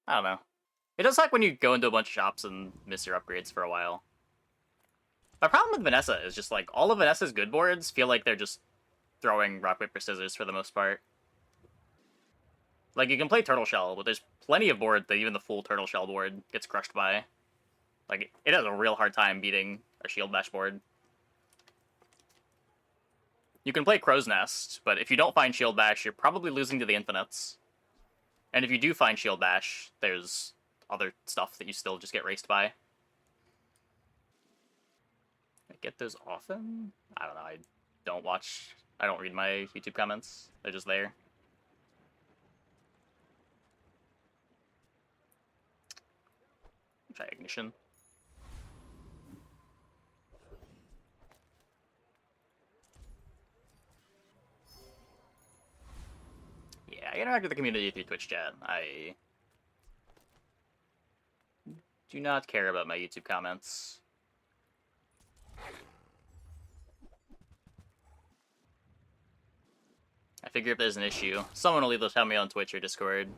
I don't know. It does suck when you go into a bunch of shops and miss your upgrades for a while. My problem with Vanessa is just like all of Vanessa's good boards feel like they're just throwing rock paper scissors for the most part. Like you can play turtle shell, but there's plenty of board that even the full turtle shell board gets crushed by. Like it has a real hard time beating a shield bash board. You can play Crow's Nest, but if you don't find shield bash, you're probably losing to the infinites. And if you do find shield bash, there's other stuff that you still just get raced by. I get those often? I don't know. I don't read my YouTube comments. They're just there. Try ignition. Yeah, I interact with the community through Twitch chat. I do not care about my YouTube comments. I figure if there's an issue, someone will either tell me on Twitch or Discord.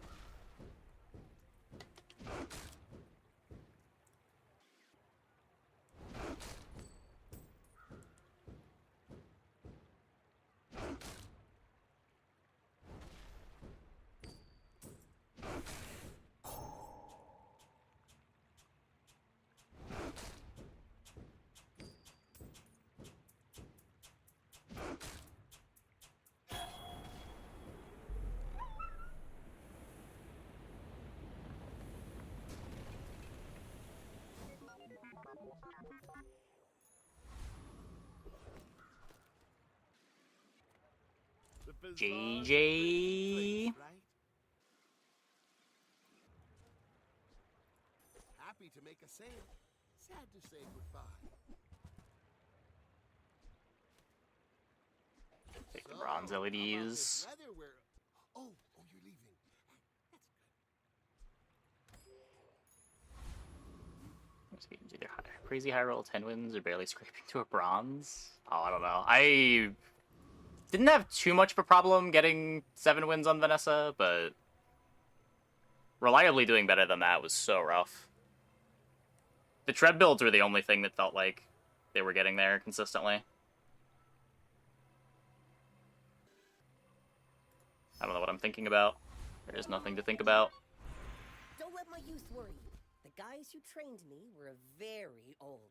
JJ. Happy to make a sale. Sad to say goodbye. Take the bronze LEDs. Oh, you're leaving. That's good. Either crazy high roll 10 wins or barely scraping to a bronze. Oh, I don't know. I didn't have too much of a problem getting 7 wins on Vanessa, but reliably doing better than that was so rough. The tread builds were the only thing that felt like they were getting there consistently. I don't know what I'm thinking about. There is nothing to think about. Don't let my youth worry you. The guys who trained me were very old.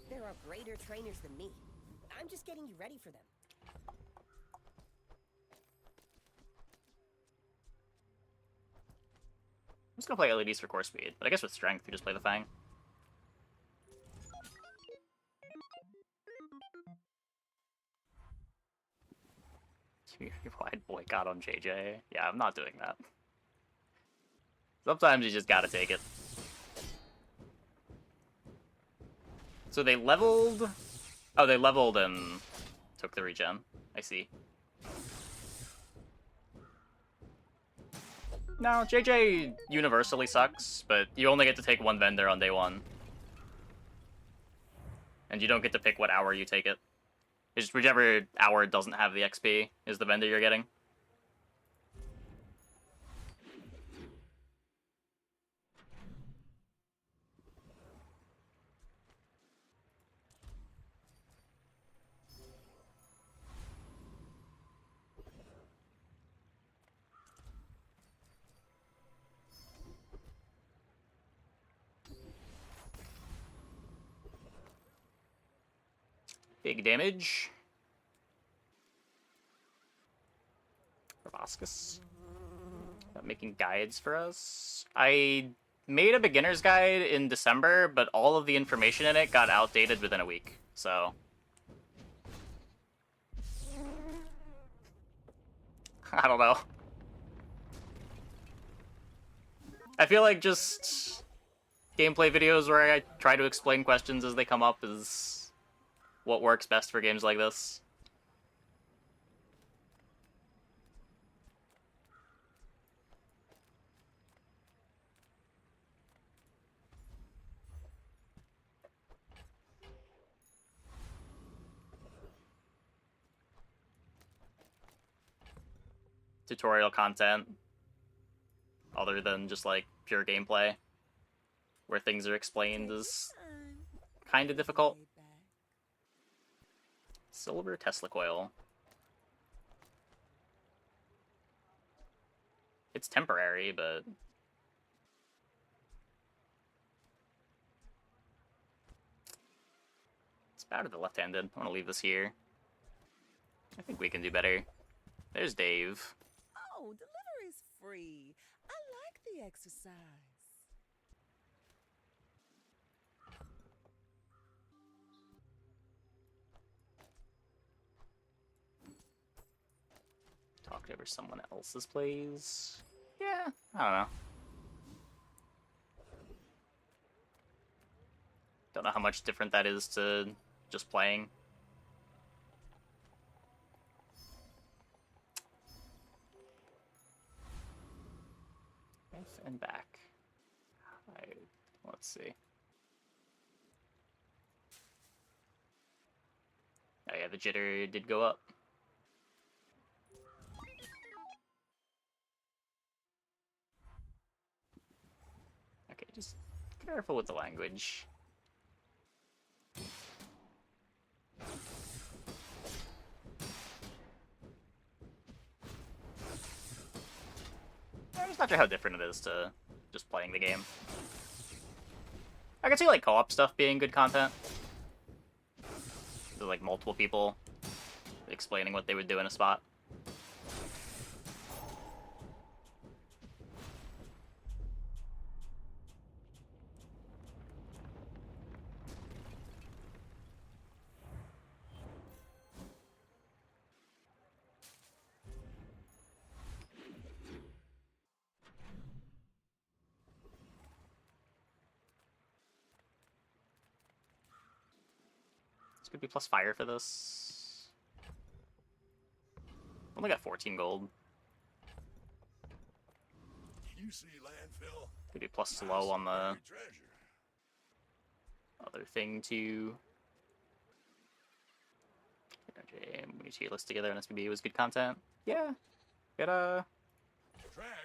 There are greater trainers than me. I'm just getting you ready for them. I'm just gonna play LEDs for core speed, but I guess with strength, you just play the Fang. Wide boycott on JJ. Yeah, I'm not doing that. Sometimes you just gotta take it. So they leveled... Oh, they leveled and took the regen. I see. No, JJ universally sucks, but you only get to take one vendor on day 1. And you don't get to pick what hour you take it. It's just whichever hour doesn't have the XP is the vendor you're getting. Big damage. Proboscis. Making guides for us. I made a beginner's guide in December, but all of the information in it got outdated within a week, so... I don't know. I feel like just gameplay videos where I try to explain questions as they come up is what works best for games like this. Tutorial content. other than just like pure gameplay, where things are explained is kind of difficult. Silver Tesla coil. It's temporary, but it's better the left-handed. I want to leave this here. I think we can do better. There's Dave. Oh, delivery's free. I like the exercise. Talked over someone else's plays. Yeah, I don't know. Don't know how much different that is to just playing. And back. Let's see. Oh yeah, the jitter did go up. Okay, just careful with the language. I'm just not sure how different it is to just playing the game. I can see like co-op stuff being good content. There's like multiple people explaining what they would do in a spot. Could be plus fire for this. Only got 14 gold. You see landfill? Could be plus slow on the other thing too. We tier list together on SPB was good content. Yeah. Good Trash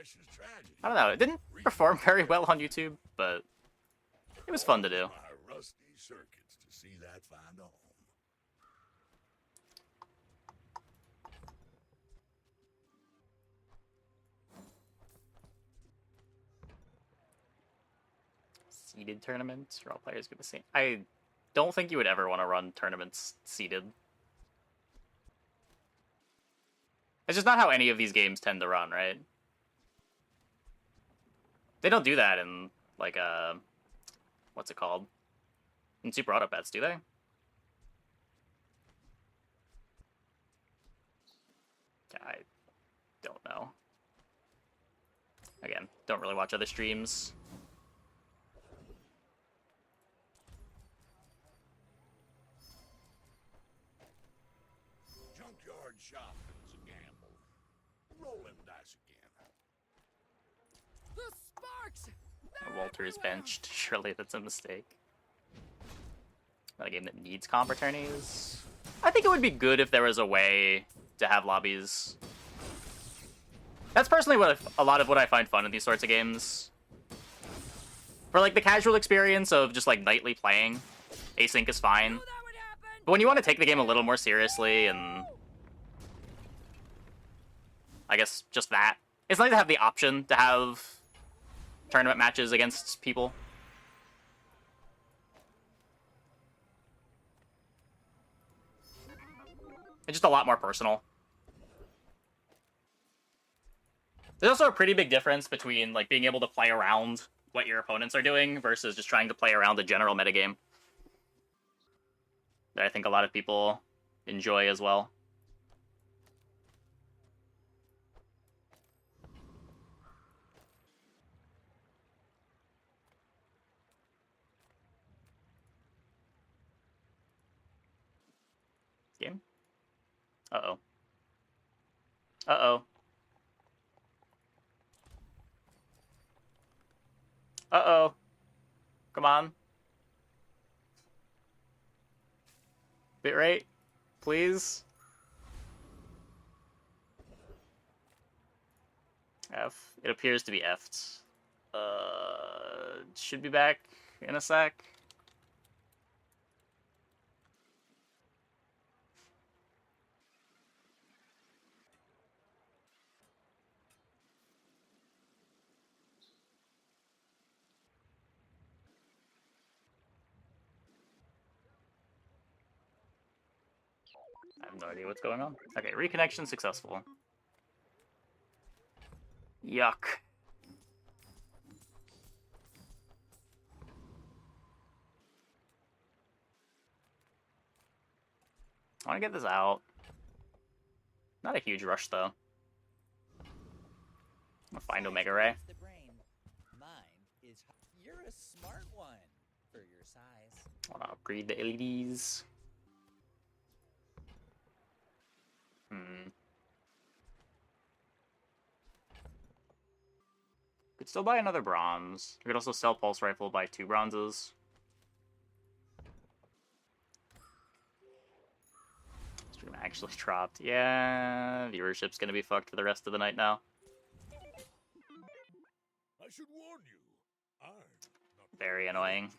is tragedy. I don't know, it didn't perform very well on YouTube, but it was fun to do. My rusty circuits to see that find a home. Seeded tournaments where all players get the same. I don't think you would ever want to run tournaments seeded. It's just not how any of these games tend to run, right? They don't do that in, like, what's it called? In Super Auto Bets, do they? I don't know. Again, don't really watch other streams. Junkyard shopping's a gamble. Roll them dice again. The sparks! Walter is benched. Surely that's a mistake. Not a game that needs comp attorneys. I think it would be good if there was a way to have lobbies. That's personally what a lot of what I find fun in these sorts of games. For like the casual experience of just like nightly playing, async is fine. But when you want to take the game a little more seriously and I guess just that, it's nice to have the option to have tournament matches against people. It's just a lot more personal. There's also a pretty big difference between like being able to play around what your opponents are doing versus just trying to play around the general metagame that I think a lot of people enjoy as well. Game? Uh-oh. Uh-oh. Uh-oh. Come on. Bitrate, please. F. It appears to be effed. Should be back in a sec. I have no idea what's going on. Okay, reconnection successful. Yuck. I want to get this out. Not a huge rush, though. I'm gonna find Omega Ray. The brain. Mine is. You're a smart one for your size. I want to upgrade the LEDs. Could still buy another bronze. We could also sell Pulse Rifle, buy 2 bronzes. Stream actually dropped. Yeah, viewership's gonna be fucked for the rest of the night now. I should warn you. I'm not Very annoying.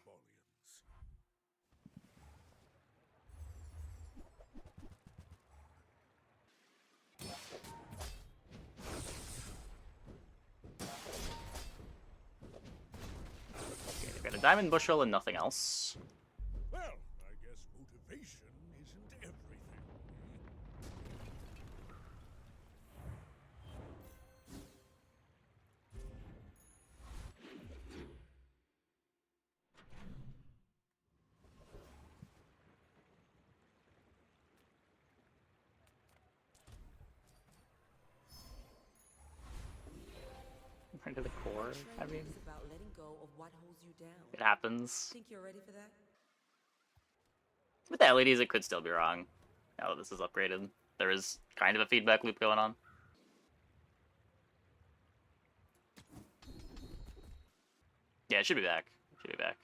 Okay, they've got a diamond bushel and nothing else. Well, I guess motivation isn't everything. Right to the core, I mean, It's about letting go of what holds you down. it happens. Think you're ready for that? With the LEDs, it could still be wrong. Now that this is upgraded, there is kind of a feedback loop going on. Yeah, it should be back. Should be back.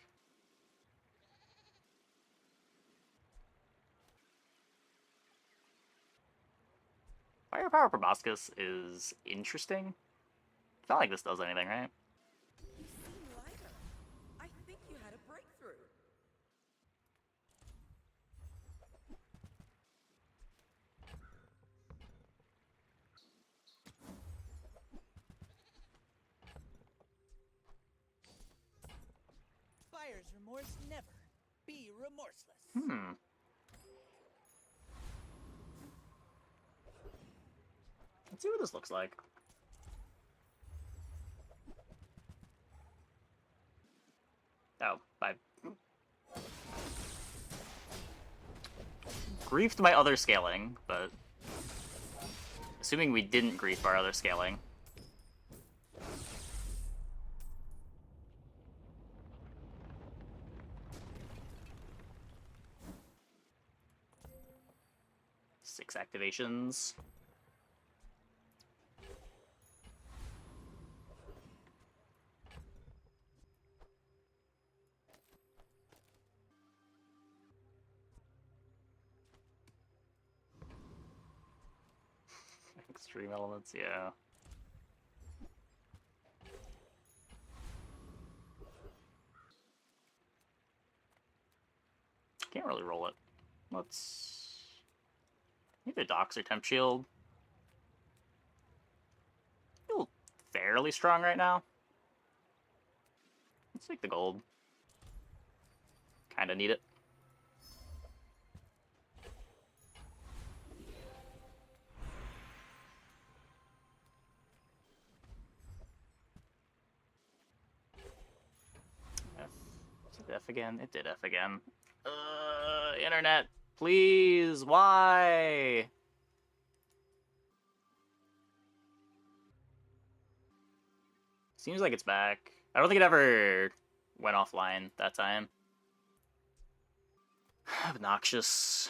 Firepower Proboscis is interesting. It's not like this does anything, right? You seem lighter. I think you had a breakthrough. Buyer's remorse never. Be remorseless. Let's see what this looks like. Oh, I griefed my other scaling, but assuming we didn't grief our other scaling. Six activations. Extreme elements, yeah. Can't really roll it. Let's either Dox or Temp Shield. Feel fairly strong right now. Let's take the gold. Kinda need it. F. Did it F again? It did F again. Internet, please, why? Seems like it's back. I don't think it ever went offline that time. Obnoxious.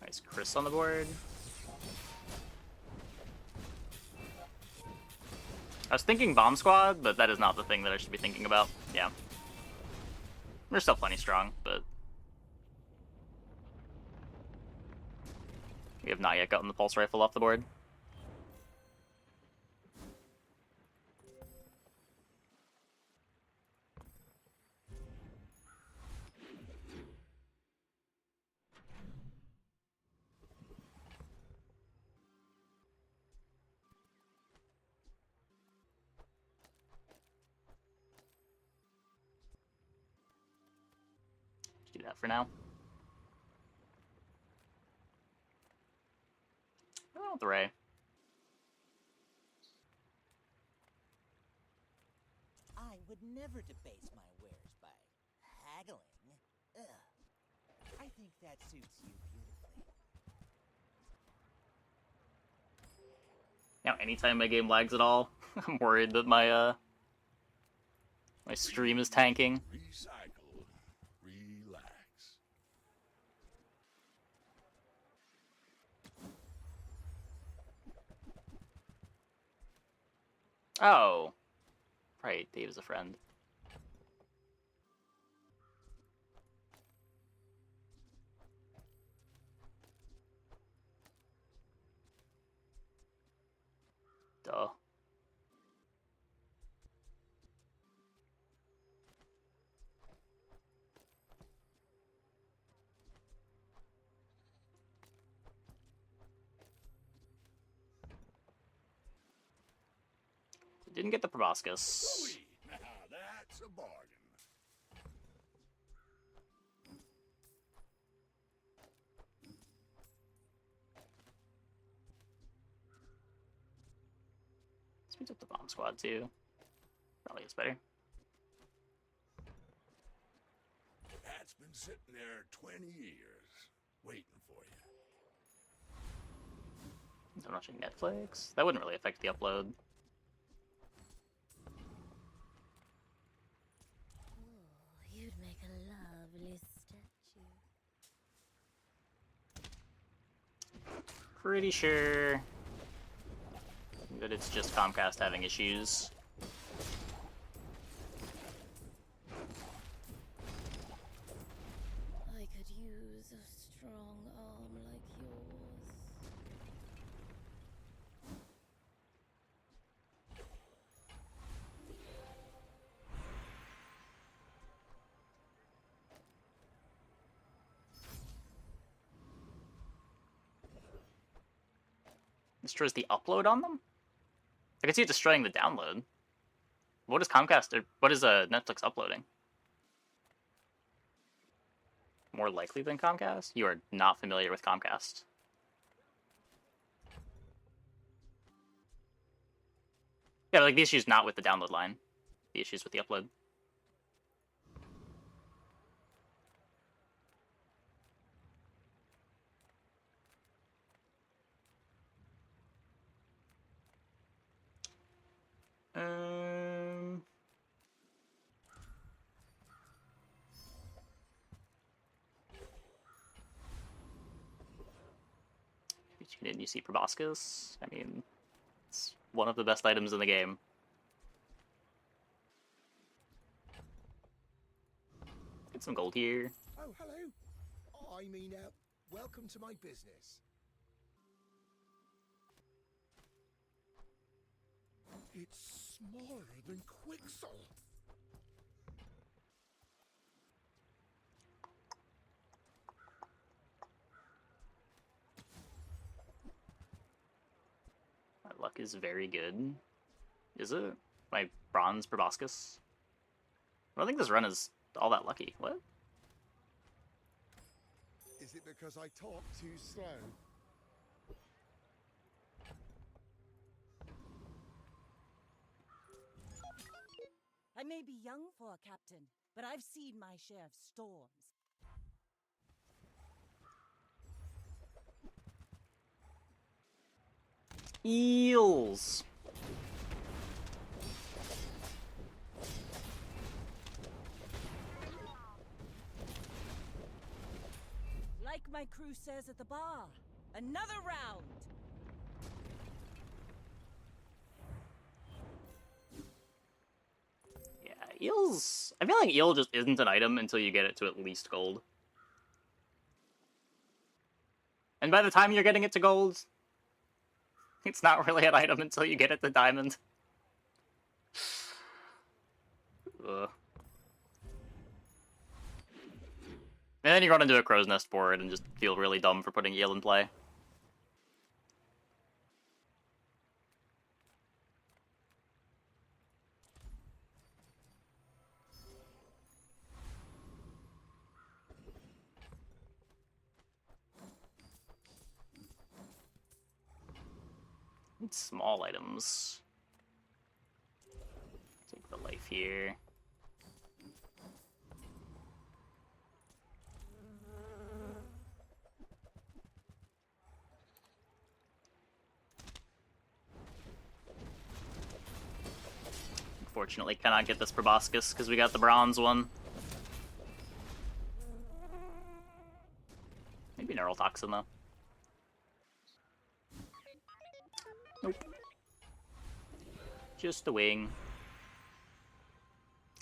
Nice Chris on the board. I was thinking Bomb Squad, but that is not the thing that I should be thinking about. Yeah. We're still plenty strong, but we have not yet gotten the pulse rifle off the board. Let's do that for now. Oh, the Ray. I would never debase my wares by haggling. Ugh. I think that suits you beautifully. Now, anytime my game lags at all, I'm worried that my my stream is tanking. Recycle. Relax. Oh, right. Dave is a friend. Duh. Didn't get the Proboscis. Louis, now that's a bargain. Speeds up the Bomb Squad too. Probably gets better. That's been sitting there 20 years, waiting for you. I'm watching Netflix. That wouldn't really affect the upload. Oh, you'd make a lovely statue. Pretty sure that it's just Comcast having issues. I could use a strong arm like yours. Destroys the upload on them? I can see it destroying the download. What is Comcast, or what is Netflix uploading? More likely than Comcast? You are not familiar with Comcast. Yeah, like the issue's not with the download line. The issue's with the upload. Um, you tune in, you see Proboscis. I mean, it's one of the best items in the game. Get some gold here. Oh, hello. I mean, welcome to my business. It's smaller than Quixel. My luck is very good. Is it? My bronze Proboscis? I don't think this run is all that lucky. What? Is it because I talk too slow? I may be young for a captain, but I've seen my share of storms. Eels! Like my crew says at the bar, another round. Eel's... I feel like eel just isn't an item until you get it to at least gold. And by the time you're getting it to gold, it's not really an item until you get it to diamond. Ugh. And then you run into a crow's nest board and just feel really dumb for putting eel in play. Need small items. Take the life here. Unfortunately, cannot get this Proboscis because we got the bronze one. Maybe Neural Toxin, though. Nope. Just a wing.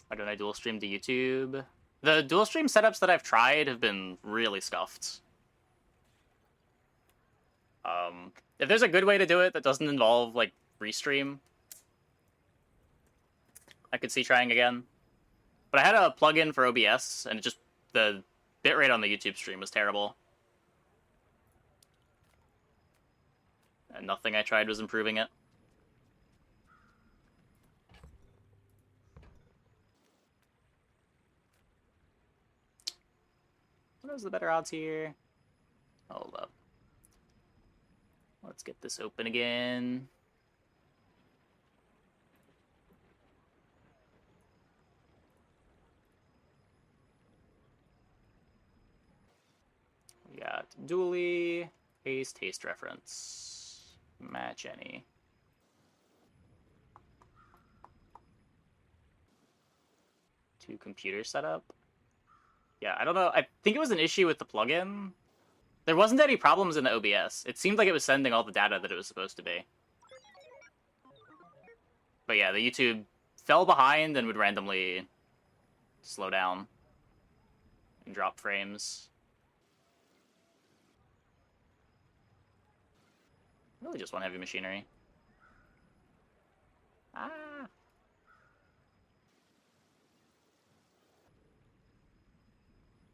Why don't I dual stream to YouTube? The dual stream setups that I've tried have been really scuffed. If there's a good way to do it that doesn't involve, like, restream, I could see trying again. But I had a plugin for OBS, and it just... the bitrate on the YouTube stream was terrible. And nothing I tried was improving it. What was the better odds here? Hold up. Let's get this open again. We got dually, haste reference, match any. To computer setup. Yeah, I don't know. I think it was an issue with the plugin. There wasn't any problems in the OBS. It seemed like it was sending all the data that it was supposed to be. But yeah, the YouTube fell behind and would randomly slow down and drop frames. I really just want heavy machinery. Ah.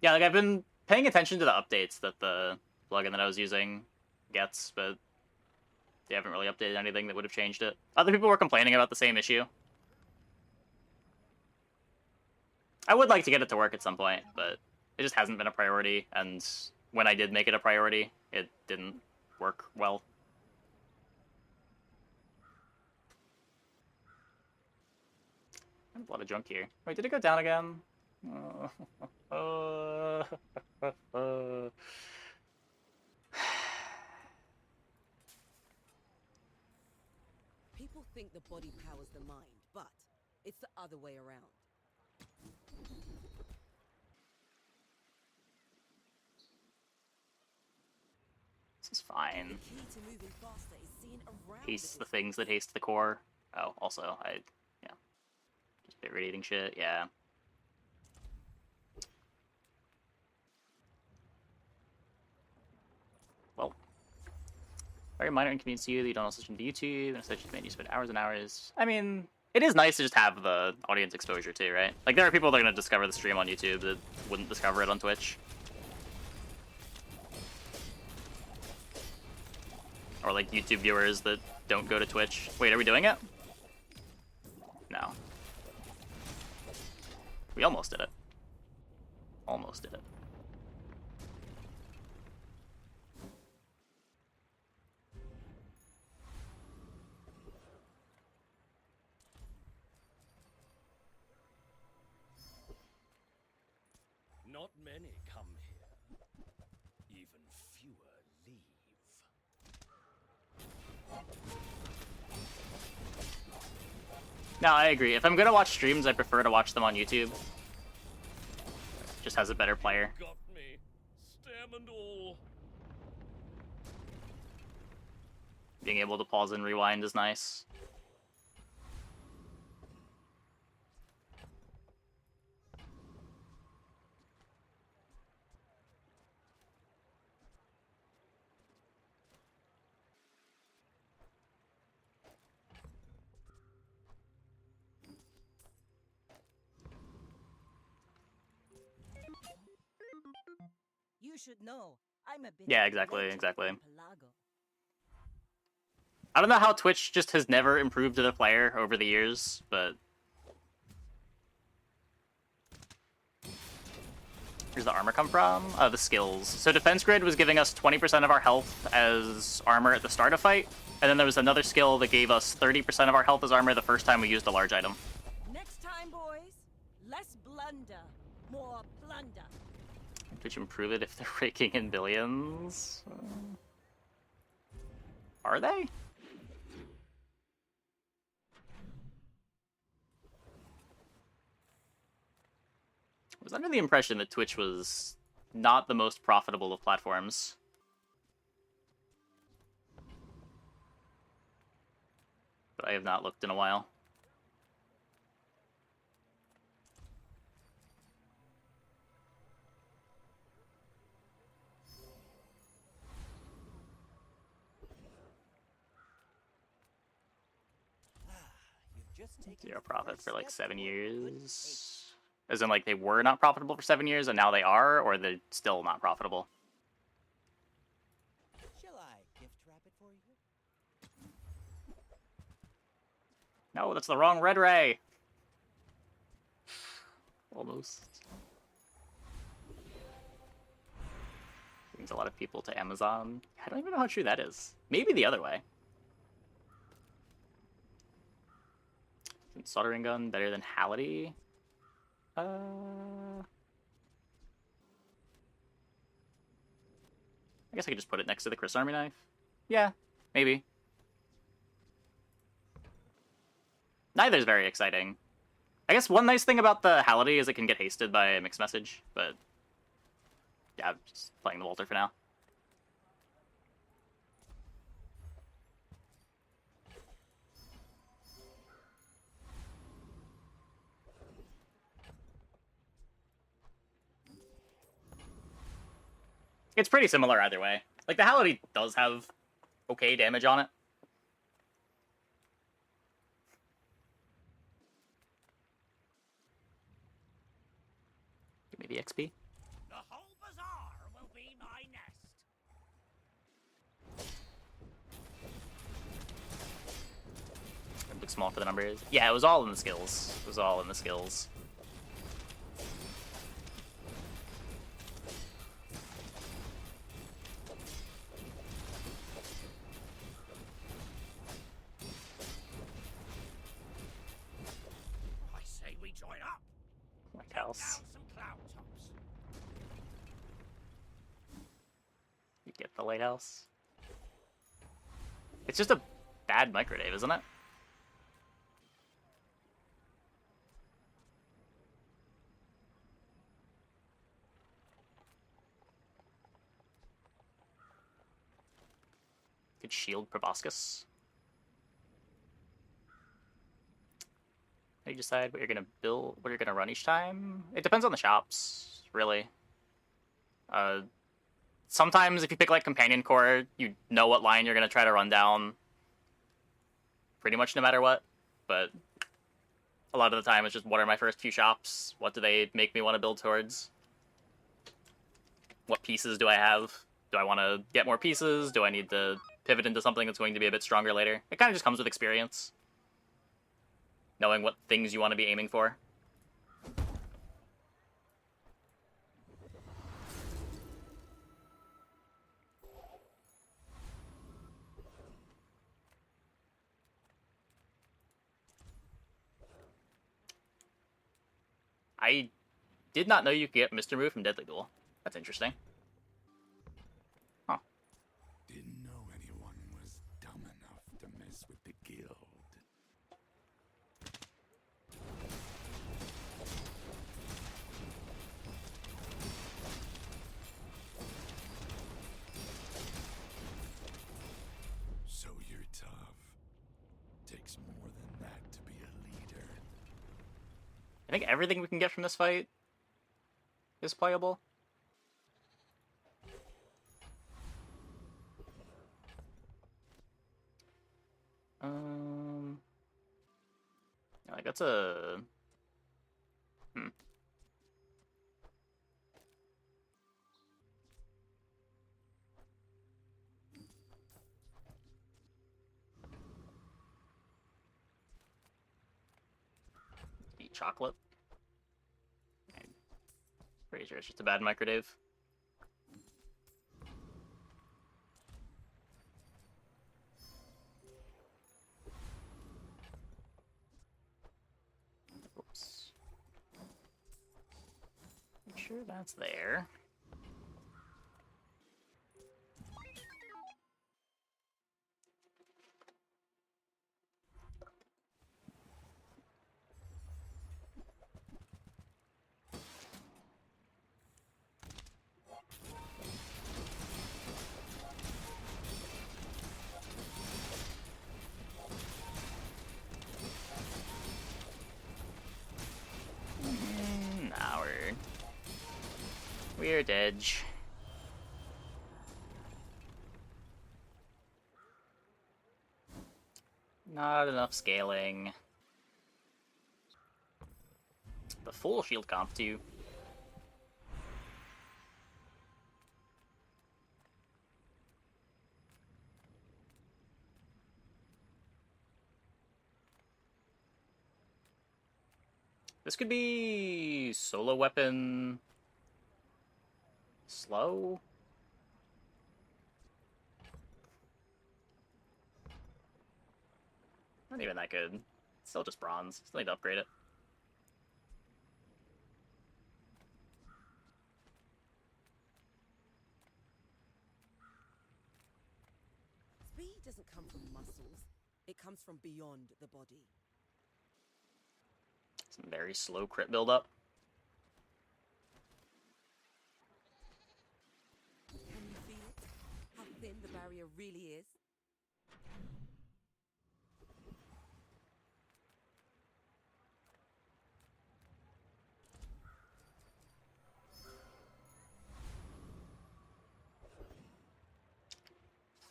Yeah, like I've been paying attention to the updates that the plugin that I was using gets, but they haven't really updated anything that would have changed it. Other people were complaining about the same issue. I would like to get it to work at some point, but it just hasn't been a priority, and when I did make it a priority, it didn't work well. I have a lot of junk here. Wait, did it go down again? People think the body powers the mind, but it's the other way around. This is fine. The key to moving faster is seeing around Haste the things that haste the core. Oh, also, yeah. Just bit radiating shit, yeah. Well, very minor inconvenience to you that you don't also stream to YouTube, and such made you spend hours and hours. I mean, it is nice to just have the audience exposure too, right? Like, there are people that are going to discover the stream on YouTube that wouldn't discover it on Twitch. Or, like, YouTube viewers that don't go to Twitch. Wait, are we doing it? No. We almost did it. Almost did it. Not many come here. Even fewer leave. No, I agree. If I'm gonna watch streams, I prefer to watch them on YouTube. Just has a better player. Got me. Stem and all. Being able to pause and rewind is nice. You should know. I'm a bit Yeah, of a exactly, legend exactly. in Pelago. I don't know how Twitch just has never improved the player over the years, but where's the armor come from? The skills. So Defense Grid was giving us 20% of our health as armor at the start of fight, and then there was another skill that gave us 30% of our health as armor the first time we used a large item. Next time, boys, less blunder, more plunder. Twitch improve it if they're raking in billions? Are they? I was under the impression that Twitch was not the most profitable of platforms. But I have not looked in a while. Zero profit for like 7 years. As in, like, they were not profitable for 7 years and now they are, or they're still not profitable? Shall I gift wrap it for you? No, that's the wrong red ray! Almost. Brings a lot of people to Amazon. I don't even know how true that is. Maybe the other way. Soldering gun better than Halliday? I guess I could just put it next to the Chris Army knife. Yeah, maybe. Neither's very exciting. I guess one nice thing about the Halliday is it can get hasted by a mixed message, but yeah, I'm just playing the Walter for now. It's pretty similar either way. Like, the Halliday does have okay damage on it. Give me the XP. The whole bazaar will be my nest. It looks small for the numbers. Yeah, it was all in the skills. It was all in the skills. I say we join up. White Down House. some cloud tops. You get the lighthouse. It's just a bad microdave, isn't it? Could shield Proboscis. How do you decide what you're gonna build, what you're gonna run each time? It depends on the shops, really. Sometimes if you pick like Companion Core, you know what line you're gonna try to run down pretty much no matter what, but a lot of the time it's just what are my first few shops? What do they make me want to build towards? What pieces do I have? Do I want to get more pieces? Do I need to pivot into something that's going to be a bit stronger later? It kind of just comes with experience. Knowing what things you want to be aiming for. I did not know you could get Mr. Move from Deadly Duel. That's interesting. Huh. Didn't know anyone was dumb enough to mess with the guild. So you're tough. Takes more than that to be a leader. I think everything we can get from this fight is playable. Like that's a chocolate. Pretty sure it's just a bad microdave. Oops. Make sure that's there. Now we're dead. Not enough scaling. The full shield comp too. This could be solo weapon slow. Not even that good. Still just bronze. Still need to upgrade it. Speed doesn't come from muscles. It comes from beyond the body. Some very slow crit build-up. Can you feel it? How thin the barrier really is?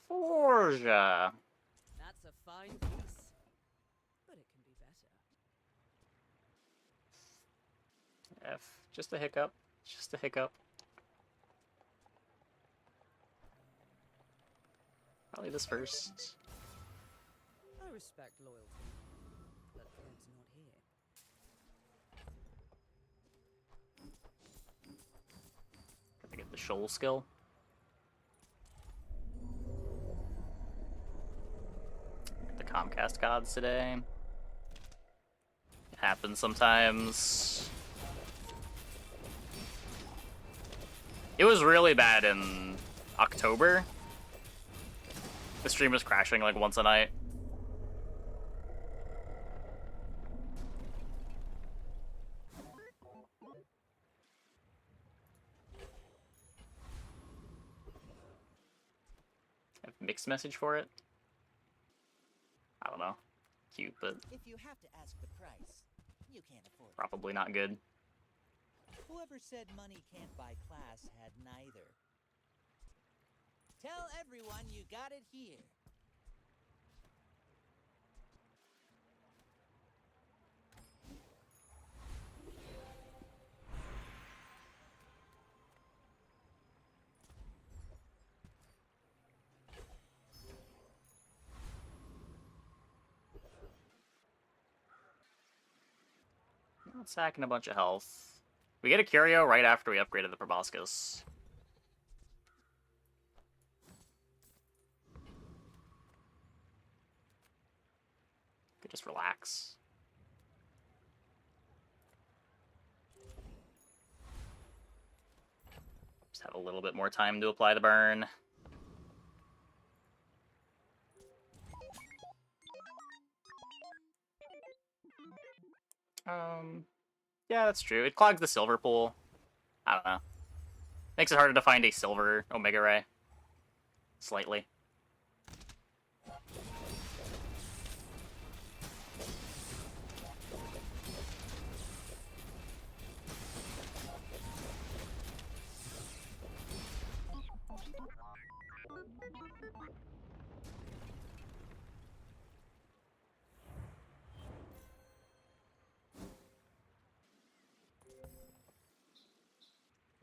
Forja. That's a fine piece. But it can be better. F. Just a hiccup. Just a hiccup. Probably this first. I respect loyalty. But Ed's not here. Gotta get the shoal skill. Get the Comcast gods today. It happens sometimes. It was really bad in October. The stream was crashing like once a night. I have mixed message for it. I don't know. Cute, but If you have to ask the price, you can't afford it. probably not good. Whoever said money can't buy class had neither. Tell everyone you got it here. Not sacking a bunch of health. We get a curio right after we upgraded the Proboscis. Could just relax. Just have a little bit more time to apply the burn. Yeah, that's true. It clogs the silver pool. I don't know. Makes it harder to find a silver Omega Ray. Slightly.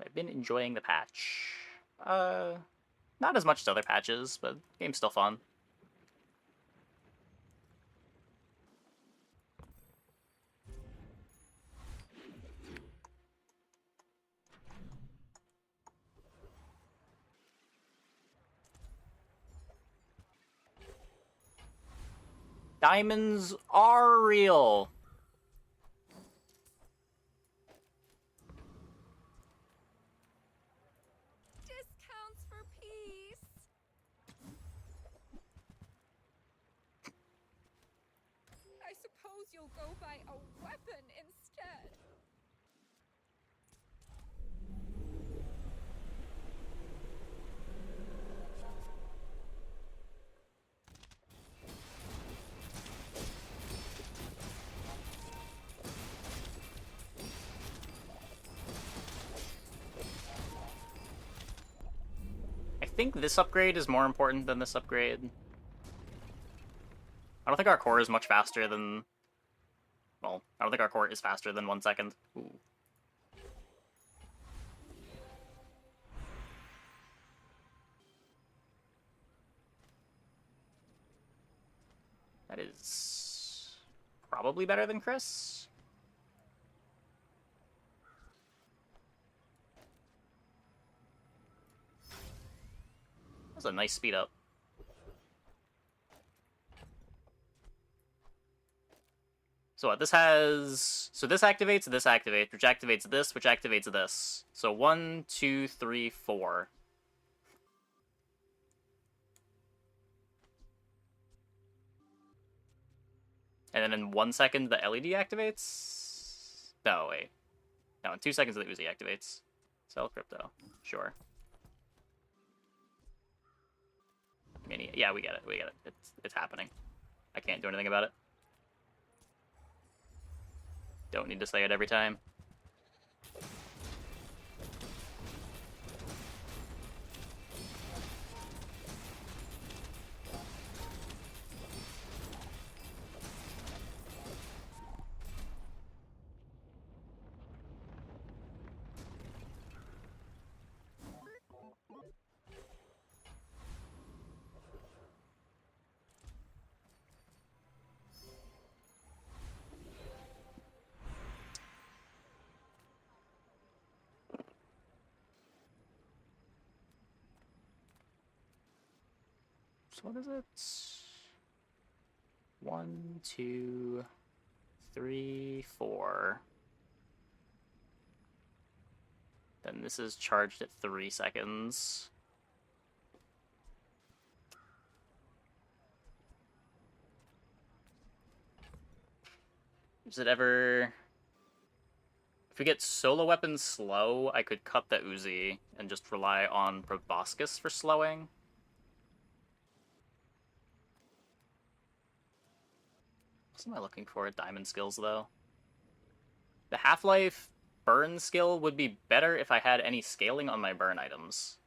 I've been enjoying the patch. Not as much as other patches, but the game's still fun. Diamonds are real. Discounts for peace. I suppose you'll go buy a weapon instead. I think this upgrade is more important than this upgrade. I don't think our core is much faster than... Well, I don't think our core is faster than 1 second. Ooh. That is probably better than Chris. That's a nice speed up. So what, this has... So this activates, which activates this, which activates this. So 1, 2, 3, 4. And then in 1 second, the LED activates? No, wait. No, in 2 seconds, the Uzi activates. Sell crypto. Sure. Mini. Yeah, we get it. We get it. It's happening. I can't do anything about it. Don't need to say it every time. So what is it? 1, 2, 3, 4. Then this is charged at 3 seconds. Does it ever... If we get solo weapons slow, I could cut the Uzi and just rely on Proboscis for slowing. What am I looking for at diamond skills, though? The Half-Life burn skill would be better if I had any scaling on my burn items.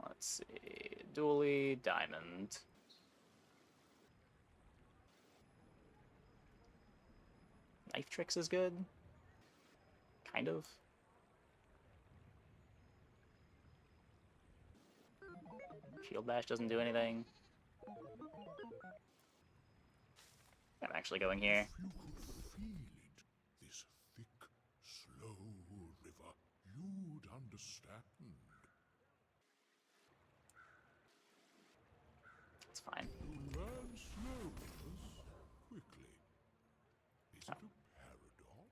Let's see. Dually, diamond. Knife tricks is good. Kind of. Shield bash doesn't do anything. I'm actually going here. If you could feel it, this thick, slow river, you'd understand. It's fine. You learn slowness quickly. Is it a paradox?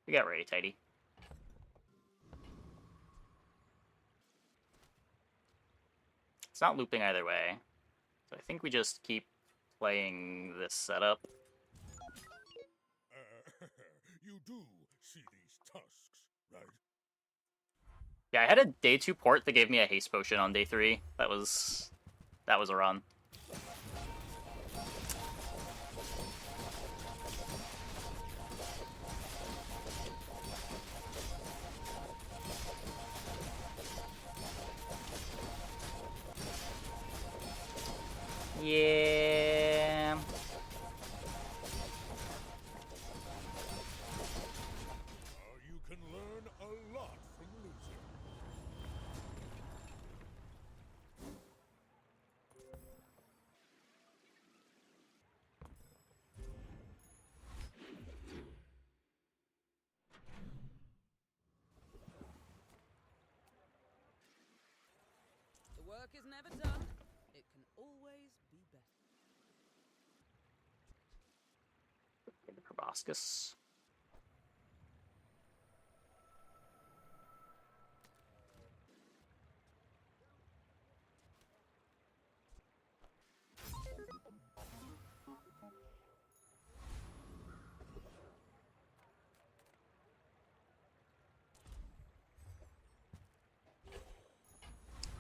We got ready, tidy. It's not looping either way. So I think we just keep playing this setup. You do see these tusks, right? Yeah, I had a day 2 port that gave me a haste potion on day 3. That was a run. Yeah. You can learn a lot from losing. work is never done, it can always be better. The Proboscis.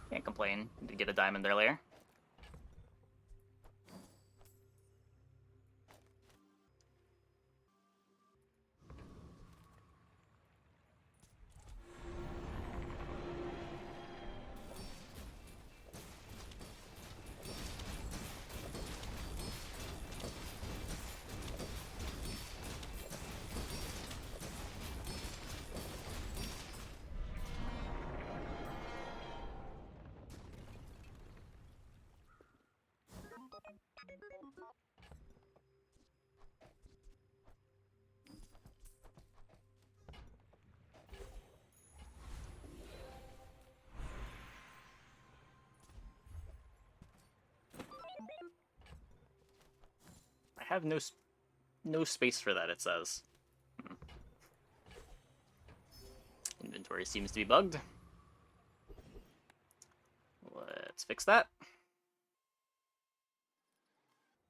Can't complain. Did get a diamond earlier. I have no space for that, it says. Inventory seems to be bugged. Let's fix that.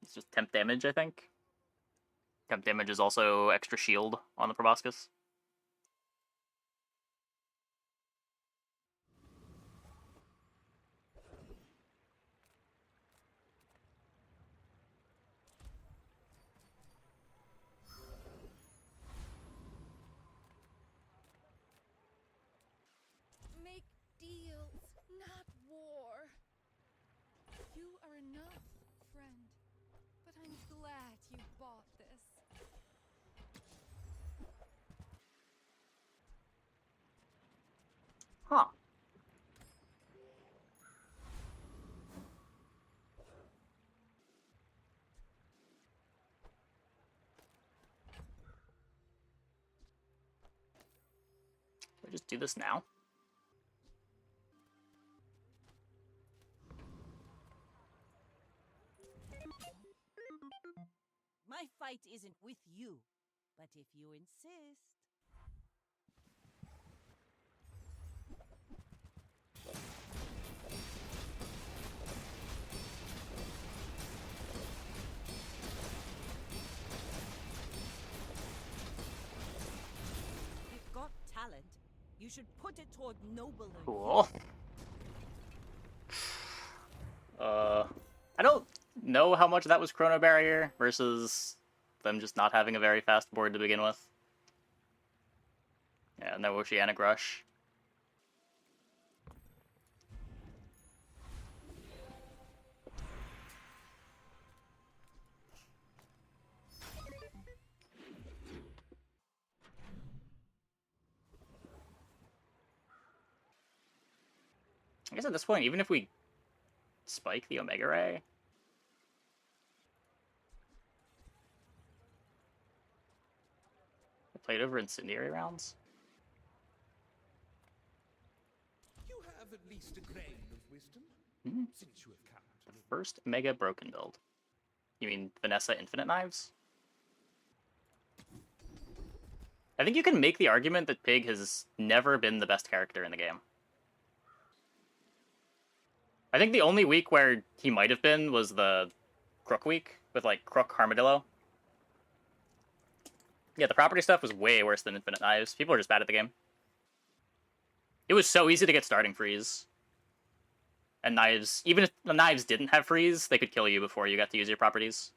It's just temp damage, I think. Temp damage is also extra shield on the Proboscis. Make deals, not war. You are enough, friend. But I'm glad you bought this. Huh. Should I just do this now? My fight isn't with you, but if you insist. You've got talent. You should put it toward nobler. Cool. I don't know how much that was Chrono Barrier versus them just not having a very fast board to begin with. Yeah, no Oceanic Rush. I guess at this point, even if we spike the Omega Ray, I played over incendiary rounds. You have at least a grain of wisdom, since you have come to live. First Mega Broken build. You mean Vanessa Infinite Knives? I think you can make the argument that Pig has never been the best character in the game. I think the only week where he might have been was the Crook week, with, like, Crook Armadillo. Yeah, the property stuff was way worse than Infinite Knives. People are just bad at the game. It was so easy to get starting freeze. And Knives, even if the Knives didn't have freeze, they could kill you before you got to use your properties.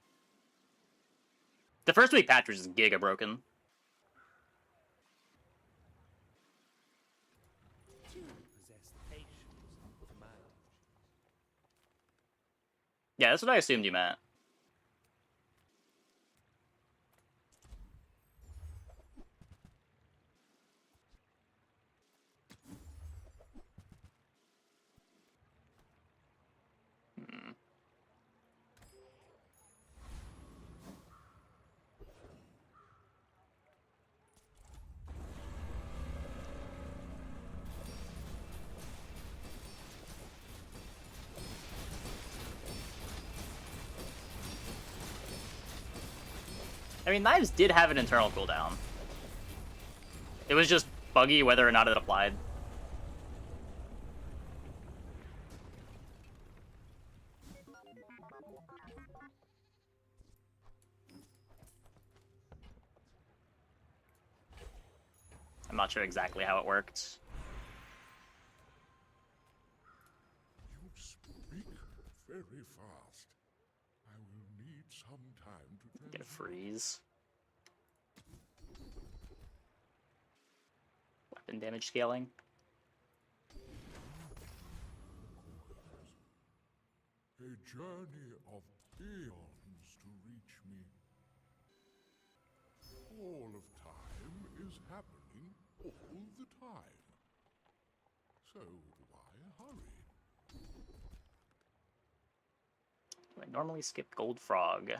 The first week patch was just giga broken. Yeah, that's what I assumed you meant. I mean, knives did have an internal cooldown. It was just buggy whether or not it applied. I'm not sure exactly how it worked. You speak very fast. I will need some time to Get a freeze. Weapon damage scaling. A journey of eons to reach me. All of time is happening all the time. So why hurry? I normally skip Gold Frog.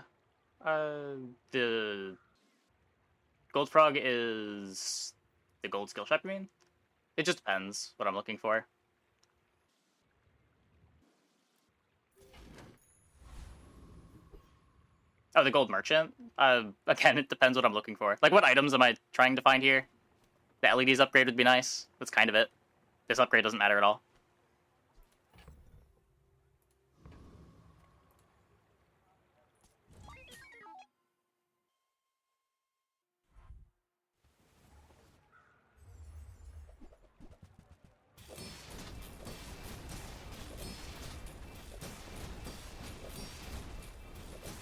The Gold Frog is the gold skill shop, you mean? It just depends what I'm looking for. Oh, the gold merchant? Again, it depends what I'm looking for. Like, what items am I trying to find here? The LEDs upgrade would be nice. That's kind of it. This upgrade doesn't matter at all.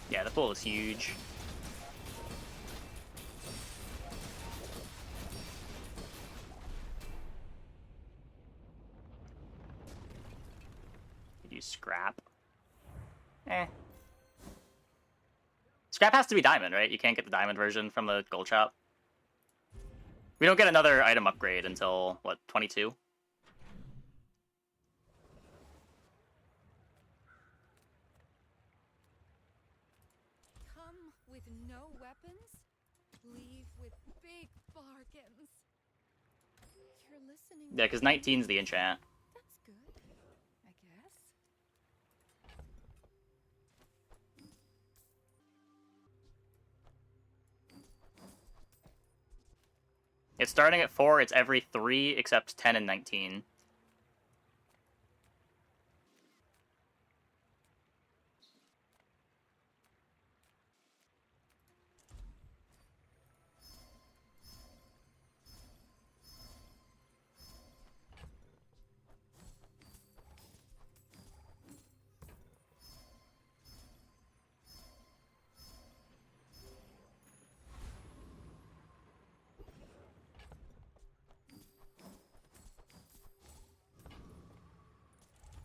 Yeah, the pool is huge. Could use scrap. Eh. Scrap has to be diamond, right? You can't get the diamond version from the gold shop. We don't get another item upgrade until, what, 22? Come with no weapons, leave with big bargains. You're listening. Yeah, because 19's the enchant. That's good, I guess. It's starting at 4, it's every 3 except 10 and 19.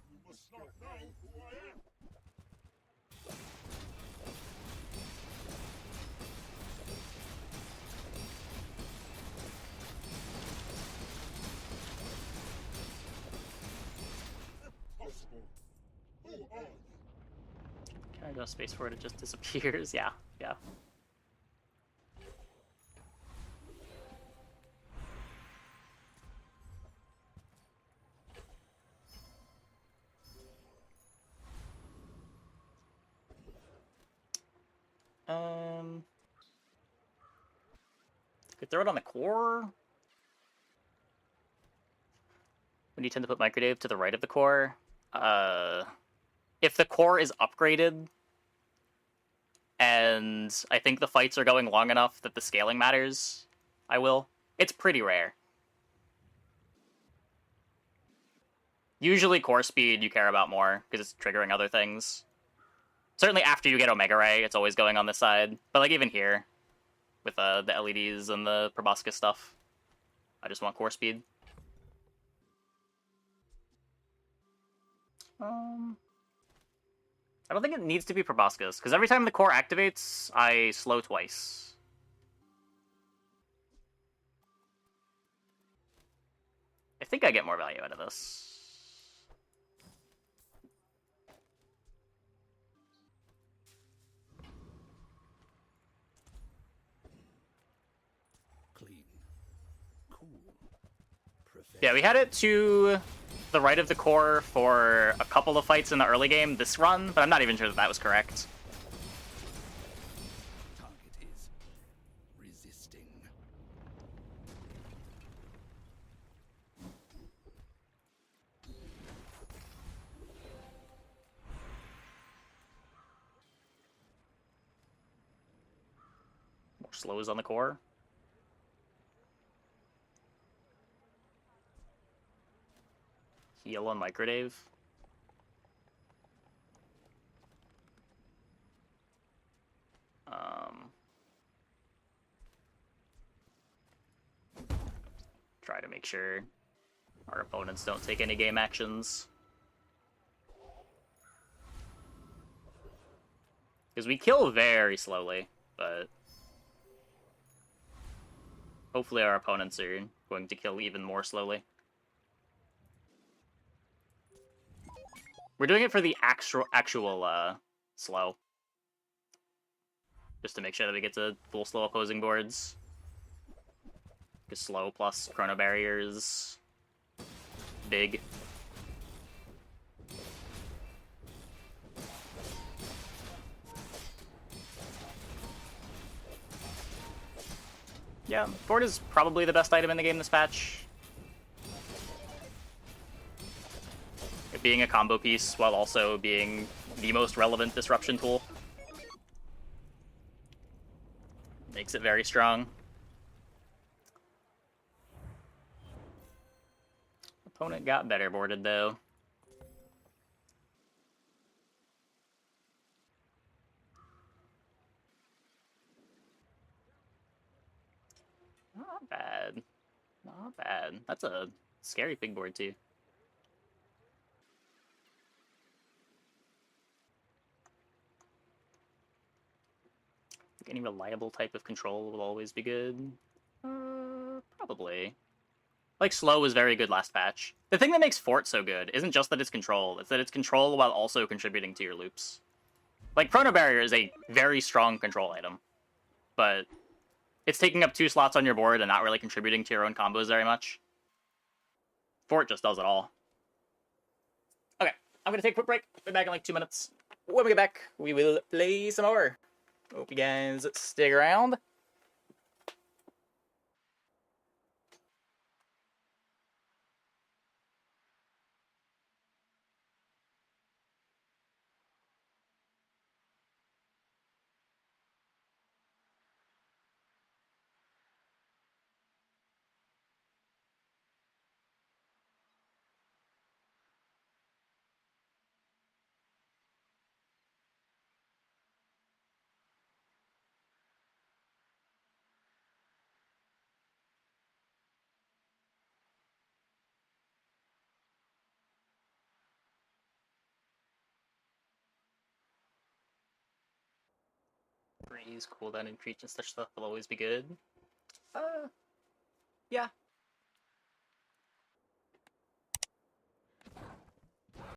You must not know who I am. Impossible. Who are you? Can I go space for it? It just disappears. Yeah, yeah. Could throw it on the core. When you tend to put microdave to the right of the core. If the core is upgraded, and I think the fights are going long enough that the scaling matters, I will. It's pretty rare. Usually core speed you care about more, because it's triggering other things. Certainly after you get Omega Ray, it's always going on this side. But like even here, with the LEDs and the Proboscis stuff, I just want core speed. I don't think it needs to be Proboscis, because every time the core activates, I slow twice. I think I get more value out of this. Clean. Cool. Yeah, we had it to the right of the core for a couple of fights in the early game this run, but I'm not even sure that that was correct. Target is slows on the core. Heal on Microdave. Try to make sure our opponents don't take any game actions. Because we kill very slowly, but hopefully our opponents are going to kill even more slowly. We're doing it for the actual slow. Just to make sure that we get to full slow opposing boards. Because slow plus chrono barriers big. Yeah, Ford is probably the best item in the game this patch. It being a combo piece while also being the most relevant disruption tool. Makes it very strong. Opponent got better boarded though. Not bad. Not bad. That's a scary big board too. Any reliable type of control will always be good. Probably. Like, slow was very good last patch. The thing that makes Fort so good isn't just that it's control, it's that it's control while also contributing to your loops. Like, Chrono Barrier is a very strong control item, but it's taking up 2 slots on your board and not really contributing to your own combos very much. Fort just does it all. Okay, I'm gonna take a quick break. Be back in like 2 minutes. When we get back, we will play some more. Hope you guys stick around. Freeze, cooldown, and creature and such stuff will always be good. Yeah.